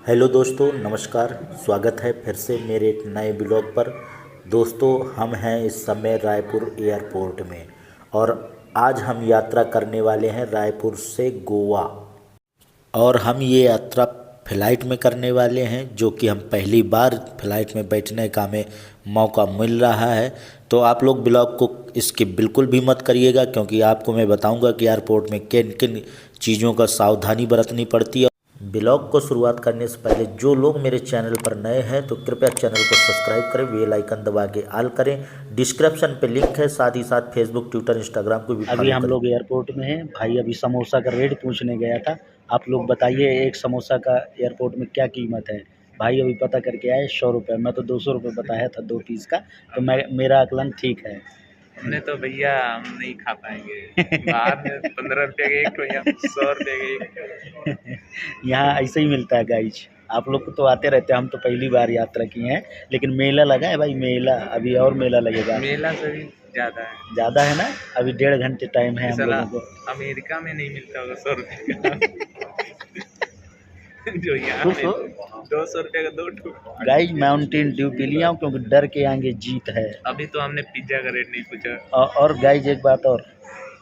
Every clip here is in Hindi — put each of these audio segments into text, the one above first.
हेलो दोस्तों, नमस्कार। स्वागत है फिर से मेरे एक नए ब्लॉग पर। दोस्तों, हम हैं इस समय रायपुर एयरपोर्ट में और आज हम यात्रा करने वाले हैं रायपुर से गोवा। और हम ये यात्रा फ़्लाइट में करने वाले हैं, जो कि हम पहली बार फ़्लाइट में बैठने का हमें मौका मिल रहा है। तो आप लोग ब्लॉग को इसकी बिल्कुल भी मत करिएगा, क्योंकि आपको मैं बताऊंगा कि एयरपोर्ट में किन किन चीज़ों का सावधानी बरतनी पड़ती है। ब्लॉग को शुरुआत करने से पहले जो लोग मेरे चैनल पर नए हैं तो कृपया चैनल को सब्सक्राइब करें, बेल आइकन दबा के ऑल करें। डिस्क्रिप्शन पे लिंक है, साथ ही साथ फेसबुक, ट्विटर, इंस्टाग्राम को भी अभी फॉलो हम करें। लोग एयरपोर्ट में हैं भाई। अभी समोसा का रेट पूछने गया था। आप लोग बताइए एक समोसा का एयरपोर्ट में क्या कीमत है। भाई अभी पता करके आए 100 रुपये। मैं तो 200 रुपये बताया था 2 पीस का। तो मेरा आकलन ठीक है। हमने तो भैया हम नहीं खा पाएंगे। बाहर में 15 रुपये का एक, भैया 100 रुपये का एक। यहाँ ऐसे ही मिलता है गाइज। आप लोग तो आते रहते हैं, हम तो पहली बार यात्रा किए हैं। लेकिन मेला लगा है भाई, मेला अभी और मेला लगेगा। मेला से भी ज्यादा है। ज़्यादा है ना। अभी 1.5 घंटे टाइम है इस हम साला लोगों को। अमेरिका में नहीं मिलता होगा 100 रुपये का। जो यहाँ खुश में हो 200 रुपये का 2 ठो। गाइज। माउंटेन ड्यू पी लिया हूँ क्योंकि डर के आगे जीत है। अभी तो हमने पिज्जा का रेट नहीं पूछा। और गाइज एक बात और,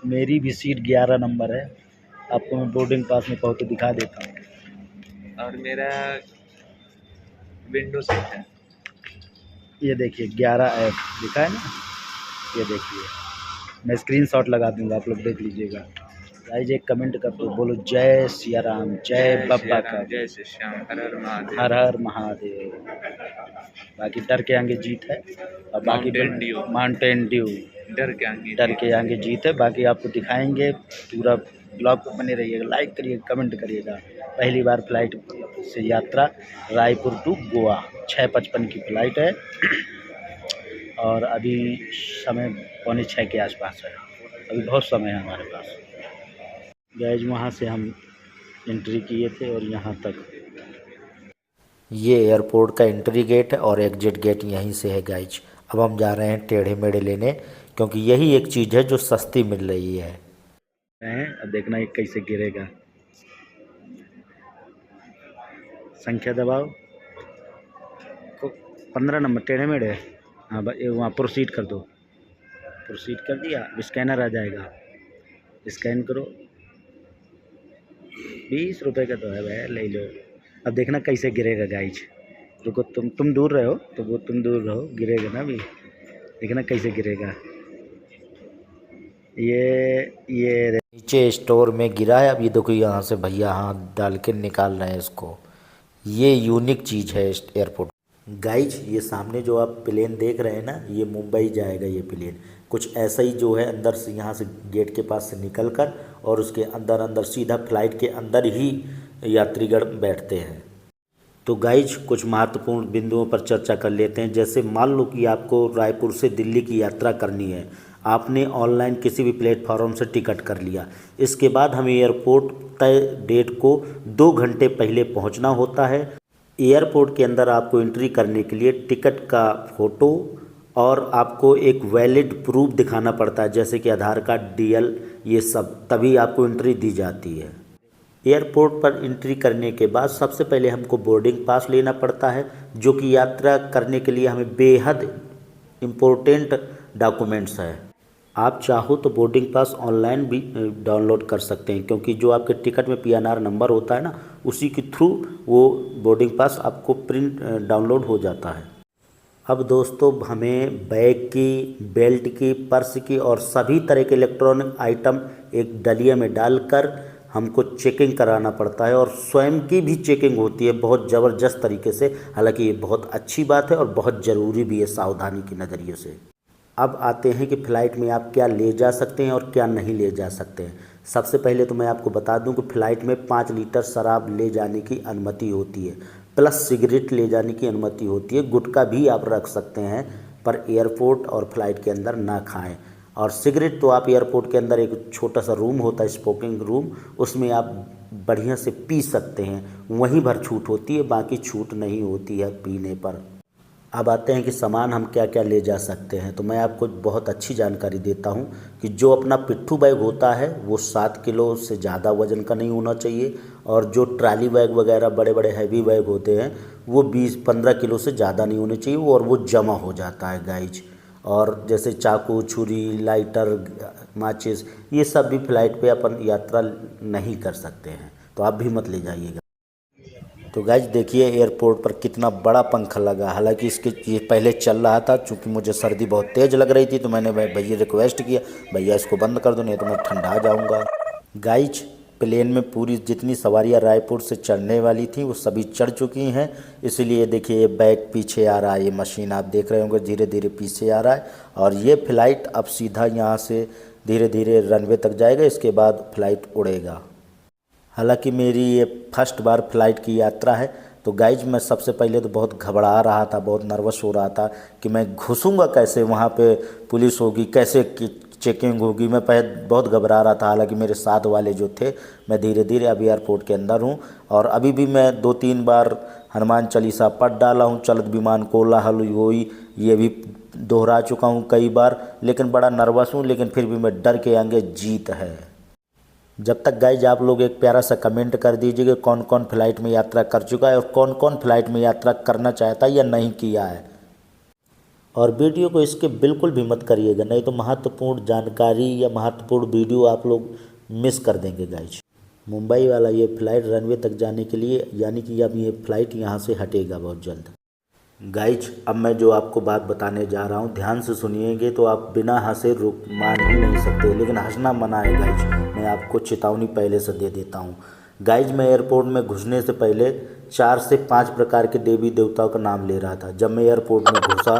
मेरी भी सीट 11 नंबर है। आपको मैं बोर्डिंग पास में कहो तो दिखा देता हूँ। और मेरा विंडो सीट है। ये देखिए 11F लिखा है ना, ये देखिए। मैं स्क्रीनशॉट लगा दूंगा, आप लोग देख लीजिएगा। गाइज एक कमेंट कर दो, बोलो जय सिया राम, जय बब्बा का, जय श्री श्याम, हर हर महादेव। हर हर महादेव। बाकी डर के आगे जीत है। और बाकी माउंटेन ड्यू डर के आगे जीत है। बाकी आपको दिखाएंगे। पूरा ब्लॉग पर बने रहिएगा, लाइक करिएगा, कमेंट करिएगा। पहली बार फ्लाइट से यात्रा रायपुर टू गोवा, 6:55 की फ़्लाइट है। और अभी समय 5:45 के आसपास है। अभी बहुत समय है हमारे पास। गैज वहाँ से हम एंट्री किए थे और यहाँ तक। ये एयरपोर्ट का एंट्री गेट है और एग्जिट गेट यहीं से है गाइज। अब हम जा रहे हैं टेढ़े मेढ़े लेने, क्योंकि यही एक चीज़ है जो सस्ती मिल रही है। अब देखना ये कैसे गिरेगा। संख्या दबाओ। 15 नंबर टेढ़े मेढ़े। हाँ भाई वहाँ प्रोसीड कर दो। प्रोसीड कर दिया, स्कैनर आ जाएगा, स्कैन करो। 20 रुपये का तो है भाई, ले लो। अब देखना कैसे गिरेगा गाइज। रुको, तुम दूर रहो तो वो तुम दूर रहो, गिरेगा ना अभी। देखना कैसे गिरेगा। ये नीचे स्टोर में गिरा है। अब ये देखो, यहाँ से भैया हाथ डाल के निकाल रहे हैं इसको। ये यूनिक चीज़ है इस एयरपोर्ट। गाइज ये सामने जो आप प्लेन देख रहे हैं ना, ये मुंबई जाएगा ये प्लेन। कुछ ऐसा ही जो है, अंदर से यहाँ से गेट के पास से निकल कर और उसके अंदर अंदर सीधा फ्लाइट के अंदर ही यात्रीगण बैठते हैं। तो गाइज कुछ महत्वपूर्ण बिंदुओं पर चर्चा कर लेते हैं। जैसे मान लो कि आपको रायपुर से दिल्ली की यात्रा करनी है। आपने ऑनलाइन किसी भी प्लेटफॉर्म से टिकट कर लिया। इसके बाद हमें एयरपोर्ट तय डेट को 2 घंटे पहले पहुंचना होता है। एयरपोर्ट के अंदर आपको एंट्री करने के लिए टिकट का फ़ोटो और आपको एक वैलिड प्रूफ दिखाना पड़ता है, जैसे कि आधार कार्ड, डीएल, ये सब, तभी आपको एंट्री दी जाती है। एयरपोर्ट पर एंट्री करने के बाद सबसे पहले हमको बोर्डिंग पास लेना पड़ता है, जो कि यात्रा करने के लिए हमें बेहद इम्पोर्टेंट डॉक्यूमेंट्स है। आप चाहो तो बोर्डिंग पास ऑनलाइन भी डाउनलोड कर सकते हैं, क्योंकि जो आपके टिकट में पीएनआर नंबर होता है ना, उसी के थ्रू वो बोर्डिंग पास आपको प्रिंट डाउनलोड हो जाता है। अब दोस्तों, हमें बैग की, बेल्ट की, पर्स की और सभी तरह के इलेक्ट्रॉनिक आइटम एक डलिया में डालकर हमको चेकिंग कराना पड़ता है। और स्वयं की भी चेकिंग होती है बहुत ज़बरदस्त तरीके से। हालांकि ये बहुत अच्छी बात है और बहुत ज़रूरी भी है सावधानी के नज़रिए से। अब आते हैं कि फ़्लाइट में आप क्या ले जा सकते हैं और क्या नहीं ले जा सकते हैं। सबसे पहले तो मैं आपको बता दूं कि फ़्लाइट में 5 लीटर शराब ले जाने की अनुमति होती है, प्लस सिगरेट ले जाने की अनुमति होती है। गुटखा भी आप रख सकते हैं, पर एयरपोर्ट और फ्लाइट के अंदर ना खाएं। और सिगरेट तो आप एयरपोर्ट के अंदर एक छोटा सा रूम होता है, स्मोकिंग रूम, उसमें आप बढ़िया से पी सकते हैं। वहीं भर छूट होती है, बाकी छूट नहीं होती है पीने पर। अब आते हैं कि सामान हम क्या क्या ले जा सकते हैं। तो मैं आपको बहुत अच्छी जानकारी देता हूं कि जो अपना पिट्ठू बैग होता है वो 7 किलो से ज़्यादा वज़न का नहीं होना चाहिए, और जो ट्राली बैग वगैरह बड़े बड़े हैवी बैग होते हैं वो 20-15 किलो से ज़्यादा नहीं होने चाहिए, और वो जमा हो जाता है गाइज। और जैसे चाकू, छुरी, लाइटर, माचिस, ये सब भी फ़्लाइट पे अपन यात्रा नहीं कर सकते हैं, तो आप भी मत ले जाइएगा। तो गाइज देखिए एयरपोर्ट पर कितना बड़ा पंखा लगा, हालांकि इसके ये पहले चल रहा था, चूँकि मुझे सर्दी बहुत तेज़ लग रही थी तो मैंने भैया रिक्वेस्ट किया, भैया इसको बंद कर दो नहीं तो मैं ठंडा जाऊंगा। गाइज प्लेन में पूरी जितनी सवारियां रायपुर से चढ़ने वाली थी वो सभी चढ़ चुकी हैं, इसलिए देखिए ये बैग पीछे आ रहा है, ये मशीन आप देख रहे होंगे धीरे धीरे पीछे आ रहा है, और ये फ़्लाइट अब सीधा यहाँ से धीरे धीरे रनवे तक जाएगा, इसके बाद फ़्लाइट उड़ेगा। हालांकि मेरी ये फर्स्ट बार फ़्लाइट की यात्रा है, तो गाइज मैं सबसे पहले तो बहुत घबरा रहा था, बहुत नर्वस हो रहा था कि मैं घुसूँगा कैसे, वहाँ पे पुलिस होगी, कैसे चेकिंग होगी, मैं पहले बहुत घबरा रहा था। हालांकि मेरे साथ वाले जो थे, मैं धीरे धीरे अभी एयरपोर्ट के अंदर हूँ, और अभी भी मैं 2-3 बार हनुमान चालीसा पढ़ डाला हूँ, चलत विमान कोलाहल होई ये भी दोहरा चुका हूँ कई बार, लेकिन बड़ा नर्वस हूँ, लेकिन फिर भी मैं डर के आगे जीत है। जब तक गाइज आप लोग एक प्यारा सा कमेंट कर दीजिए कि कौन कौन फ़्लाइट में यात्रा कर चुका है और कौन कौन फ़्लाइट में यात्रा करना चाहता है या नहीं किया है, और वीडियो को इसके बिल्कुल भी मत करिएगा, नहीं तो महत्वपूर्ण जानकारी या महत्वपूर्ण वीडियो आप लोग मिस कर देंगे गाइज। मुंबई वाला ये फ़्लाइट रनवे तक जाने के लिए, यानी कि अब ये फ़्लाइट यहाँ से हटेगा बहुत जल्द। गाइज अब मैं जो आपको बात बताने जा रहा हूँ ध्यान से सुनिएंगे तो आप बिना हंसे रुक मान ही नहीं सकते, लेकिन हंसना मना है गाइज, मैं आपको चेतावनी पहले से दे देता हूँ। गाइज मैं एयरपोर्ट में घुसने से पहले 4 से 5 प्रकार के देवी देवताओं का नाम ले रहा था। जब मैं एयरपोर्ट में घुसा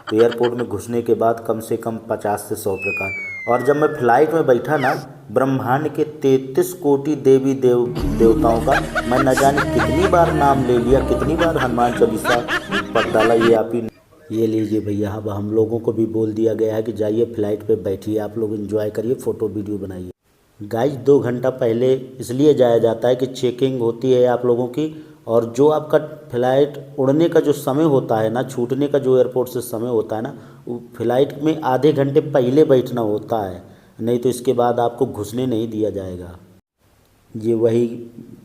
तो एयरपोर्ट में घुसने के बाद कम से कम 50 से 100 प्रकार, और जब मैं फ़्लाइट में बैठा ना, ब्रह्मांड के 33 कोटि देवी देवताओं का मैं न जाने कितनी बार नाम ले लिया, कितनी बार हनुमान चालीसा पढ़ डाला। ये आप ही ये लीजिए भैया, अब हम लोगों को भी बोल दिया गया है कि जाइए फ़्लाइट पे बैठिए, आप लोग एंजॉय करिए, फ़ोटो वीडियो बनाइए। गाइज 2 घंटा पहले इसलिए जाया जाता है कि चेकिंग होती है आप लोगों की, और जो आपका फ़्लाइट उड़ने का जो समय होता है ना, छूटने का जो एयरपोर्ट से समय होता है ना, वो फ़्लाइट में आधे घंटे पहले बैठना होता है, नहीं तो इसके बाद आपको घुसने नहीं दिया जाएगा। ये वही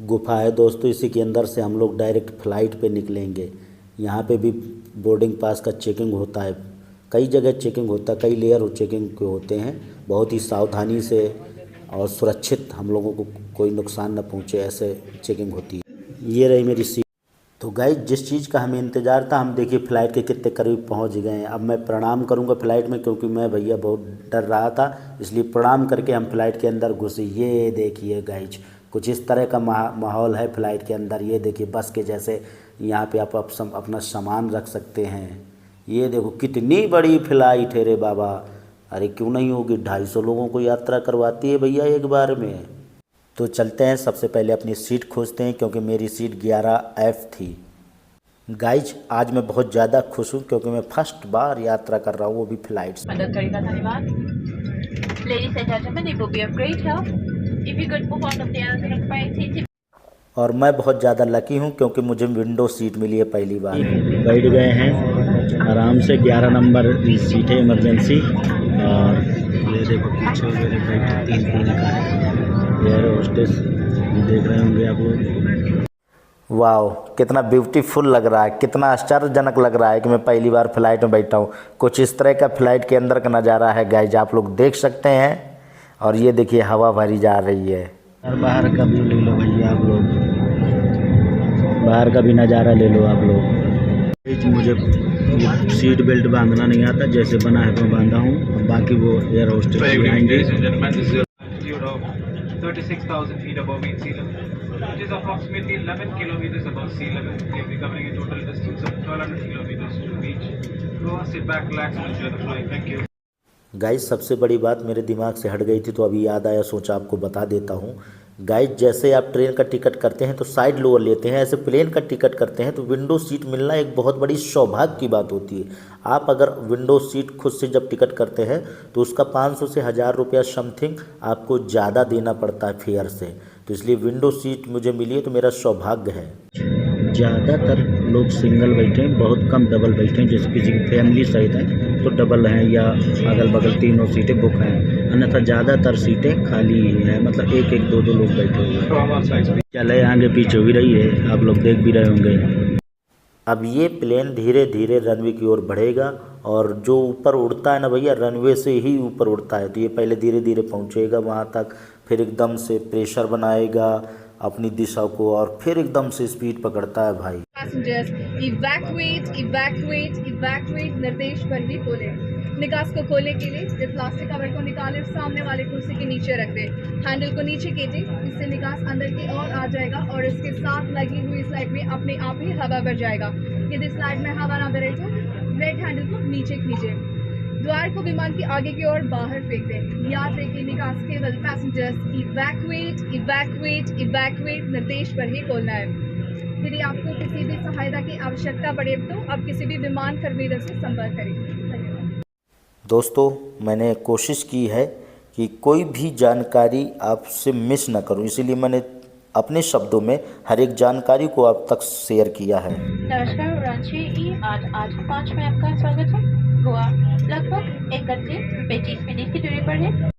गुफा है दोस्तों, इसी के अंदर से हम लोग डायरेक्ट फ़्लाइट पे निकलेंगे। यहाँ पे भी बोर्डिंग पास का चेकिंग होता है, कई जगह चेकिंग होता है, कई लेयर चेकिंग के होते हैं, बहुत ही सावधानी से और सुरक्षित, हम लोगों को कोई नुकसान न पहुँचे ऐसे चेकिंग होती है। ये रही मेरी सीट। तो गाइज जिस चीज़ का हमें इंतज़ार था, हम देखिए फ़्लाइट के कितने करीब पहुंच गए हैं। अब मैं प्रणाम करूंगा फ़्लाइट में, क्योंकि मैं भैया बहुत डर रहा था, इसलिए प्रणाम करके हम फ़्लाइट के अंदर घुसे। ये देखिए गाइज कुछ इस तरह का माहौल है फ़्लाइट के अंदर। ये देखिए बस के जैसे यहाँ पे आप अपना सामान रख सकते हैं। ये देखो कितनी बड़ी फ़्लाइट है रे बाबा, अरे क्यों नहीं होगी, 250 लोगों को यात्रा करवाती है भैया एक बार में। तो चलते हैं, सबसे पहले अपनी सीट खोजते हैं, क्योंकि मेरी सीट 11F थी। गाइज आज मैं बहुत ज़्यादा खुश हूँ, क्योंकि मैं फर्स्ट बार यात्रा कर रहा हूँ, वो भी फ़्लाइट से। मदद करेगा, धन्यवाद। Ladies and gentlemen, it will be of great help if you could move out of the unassigned seat. और मैं बहुत ज़्यादा लकी हूँ, क्योंकि मुझे विंडो सीट मिली है पहली बार। बैठ गए हैं आराम से, 11 नंबर सीट है इमरजेंसी, और ये देखो पीछे मेरे बैठे 3 का है, एयर होस्टेस देख रहे होंगे आप लोग। वाह कितना ब्यूटीफुल लग रहा है, कितना आश्चर्यजनक लग रहा है कि मैं पहली बार फ़्लाइट में बैठा हूँ। कुछ इस तरह का फ़्लाइट के अंदर का नज़ारा है गाइज, आप लोग देख सकते हैं। और ये देखिए हवा भरी जा रही है, और बाहर का भी ले लो भैया आप लोग, बाहर का भी नज़ारा ले लो आप लोग। मुझे सीट बेल्ट बांधना नहीं आता, जैसे बना है तो बांधा हूँ, बाकी वो एयर होस्टेस आएंगे। 36,000 feet above mean sea level, which is approximately 11 kilometers above sea level. We'll be covering a total distance of 1200 kilometers to reach. Go sit back, relax and enjoy the flight. Thank you. Guys सबसे बड़ी बात मेरे दिमाग से हट गई थी, तो अभी याद आया, सोचा आपको बता देता हूँ। गाइज जैसे आप ट्रेन का टिकट करते हैं तो साइड लोअर लेते हैं, ऐसे प्लेन का टिकट करते हैं तो विंडो सीट मिलना एक बहुत बड़ी सौभाग्य की बात होती है। आप अगर विंडो सीट खुद से जब टिकट करते हैं तो उसका 500 से 1000 रुपया समथिंग आपको ज़्यादा देना पड़ता है फेयर से, तो इसलिए विंडो सीट मुझे मिली है तो मेरा सौभाग्य है। ज़्यादातर लोग सिंगल बैठे हैं, बहुत कम डबल बैठे हैं। जैसे किसी की फैमिली सहित है तो डबल हैं या अगल बगल तीनों सीटें बुक हैं, अन्यथा ज़्यादातर सीटें खाली ही हैं, मतलब एक एक दो दो लोग बैठे हुए हैं। चले आगे पीछे हुई रही है, आप लोग देख भी रहे होंगे। अब ये प्लेन धीरे धीरे रनवे की ओर बढ़ेगा और जो ऊपर उड़ता है ना भैया, रनवे से ही ऊपर उड़ता है, तो ये पहले धीरे धीरे पहुँचेगा वहाँ तक, फिर एकदम से प्रेशर बनाएगा अपनी दिशा को और फिर एकदम से स्पीड पकड़ता है भाई। Passengers, evacuate, evacuate, evacuate, निर्देश पर भी खोले। निकास को खोलने के लिए फिर प्लास्टिक कवर को निकालें, सामने वाले कुर्सी के नीचे रख दें, हैंडल को नीचे कीजिए, इससे निकास अंदर की ओर आ जाएगा और इसके साथ लगी हुई स्लाइड में अपने आप ही हवा भर जाएगा। यदि स्लाइड में हवा ना भरे तो रेड हैंडल को नीचे खींचे, द्वार को विमान के आगे की ओर बाहर फेंक दें। याद रखें निकास केवल पैसेंजर्स इवैक्यूएट इवैक्यूएट इवैक्यूएट निर्देश पर ही खोलना है। यदि आपको किसी भी सहायता की आवश्यकता पड़े तो आप किसी भी विमान कर्मवीर से संपर्क करें। धन्यवाद। दोस्तों, मैंने कोशिश की है कि कोई भी जानकारी आपसे मिस ना करूं, इसीलिए मैंने अपने शब्दों में हर एक जानकारी को आप तक शेयर किया है। नमस्कार, उड़ान 6E885 में आपका स्वागत है। गोवा लगभग 31:35 की दूरी पर है।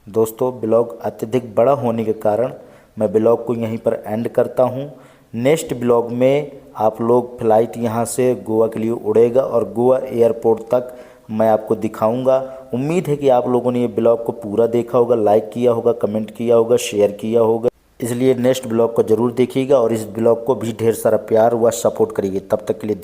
दोस्तों, ब्लॉग अत्यधिक बड़ा होने के कारण मैं ब्लॉग को यहीं पर एंड करता हूं। नेक्स्ट ब्लॉग में आप लोग फ्लाइट यहां से गोवा के लिए उड़ेगा और गोवा एयरपोर्ट तक मैं आपको दिखाऊंगा। उम्मीद है कि आप लोगों ने ये ब्लॉग को पूरा देखा होगा, लाइक किया होगा, कमेंट किया होगा, शेयर किया होगा। इसलिए नेक्स्ट ब्लॉग को ज़रूर देखिएगा और इस ब्लॉग को भी ढेर सारा प्यार व सपोर्ट करिए। तब तक के लिए धन्यवाद।